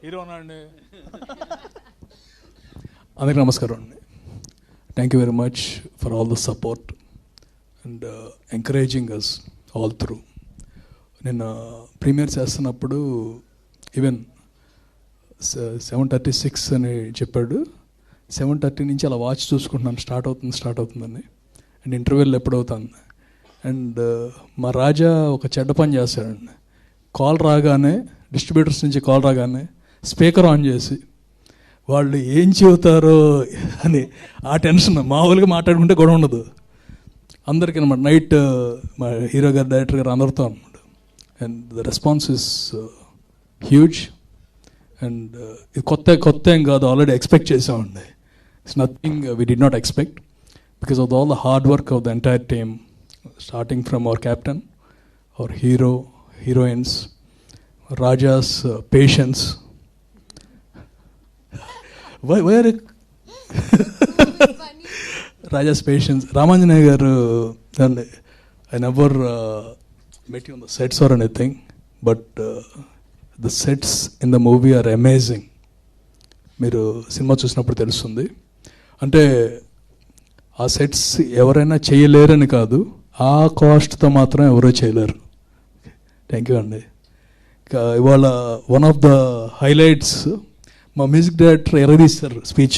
హీరోనా అండి? అందరికీ నమస్కారం అండి. Thank you very much for all the support and encouraging us all through. నేను ప్రీమియర్ చేస్తున్నప్పుడు ఈవెన్ 7:36 అని చెప్పాడు. 7:30 నుంచి అలా వాచ్ చూసుకుంటున్నాను, స్టార్ట్ అవుతుందని. అండ్ ఇంటర్వ్యూలు ఎప్పుడవుతాను. అండ్ మా రాజా ఒక చెడ్డ పని చేస్తాడండి. కాల్ రాగానే, డిస్ట్రిబ్యూటర్స్ నుంచి కాల్ రాగానే స్పీకర్ ఆన్ చేసి వాళ్ళు ఏం చెబుతారో అని ఆ టెన్షన్. మామూలుగా మాట్లాడుకుంటే గొడవ ఉండదు అందరికీ అనమాట. నైట్ మా హీరో గారు, డైరెక్టర్ గారు అందరితో అనమాట. And the response is huge. And ఇది కొత్త ఏం కాదు, ఆల్రెడీ ఎక్స్పెక్ట్ చేసామండి. It's nothing we did not expect because of all the hard work of the entire team, starting from our captain, our hero, heroines, Raja's patience. Where Raja's patience. Ramanjanaya garu, I never met you on the sets or anything, but the sets in the movie are amazing. మీరు cinema చూసినప్పుడు తెలుస్తుంది. అంటే ఆ sets ఎవరైనా చేయలేరని కాదు, ఆ కాస్ట్తో మాత్రం ఎవరో చేయలేరు. థ్యాంక్ యూ అండి. ఇవాళ వన్ ఆఫ్ ద హైలైట్స్ మా మ్యూజిక్ డైరెక్టర్ ఎరదీస్తారు స్పీచ్.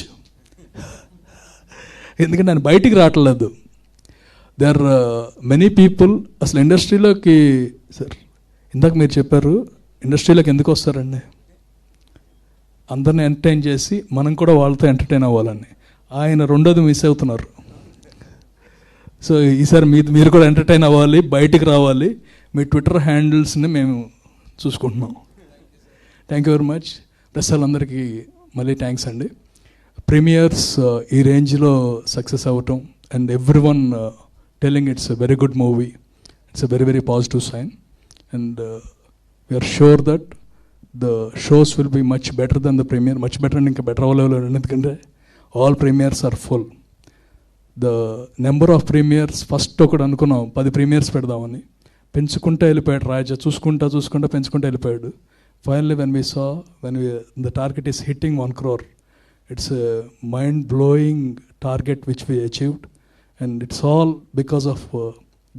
ఎందుకంటే ఆయన బయటికి రావట్లేదు. దే ఆర్ మెనీ పీపుల్ అసలు ఇండస్ట్రీలోకి, సార్ ఇందాక మీరు చెప్పారు ఇండస్ట్రీలోకి ఎందుకు వస్తారండి? అందరిని ఎంటర్టైన్ చేసి మనం కూడా వాళ్ళతో ఎంటర్టైన్ అవ్వాలని. ఆయన రెండోది మిస్ అవుతున్నారు. సో ఈసారి మీరు కూడా ఎంటర్టైన్ అవ్వాలి, బయటికి రావాలి. మీ ట్విట్టర్ హ్యాండిల్స్ని మేము చూసుకుంటున్నాం. Thank you very much. Press వాళ్ళందరికీ మళ్ళీ థ్యాంక్స్ అండి. ప్రీమియర్స్ ఈ రేంజ్లో సక్సెస్ అవ్వటం and every one telling it's a very good movie, it's a very positive sign. And we are sure that the shows will be much better than the premiere. Much better and ఇంకా better అవ్వలేవు, ఎందుకంటే all premieres are full. The number of premieres first ఒకటి అనుకున్నాం 10 premieres పెడదామని, పెంచుకుంటూ వెళ్ళిపోయాడు రాజా. చూసుకుంటూ పెంచుకుంటూ వెళ్ళిపోయాడు. Finally when the target is hitting 1 crore, it's a mind-blowing target which we achieved, and it's all because of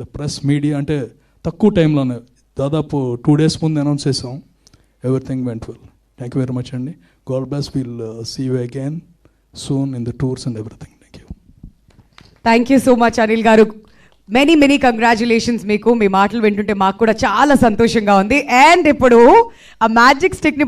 the press media. అంటే తక్కువ టైంలోనే, దాదాపు 2 days ముందు అనౌన్స్ చేసాం. Everything went well. Thank you very much అండి. God bless. Will see you again soon in the tours and everything. Thank you so much Anil గారు. Many congratulations మీకు. మీ మాటలు వింటుంటే మాకు కూడా చాలా సంతోషంగా ఉంది. అండ్ ఇప్పుడు ఆ మ్యాజిక్ స్టిక్ని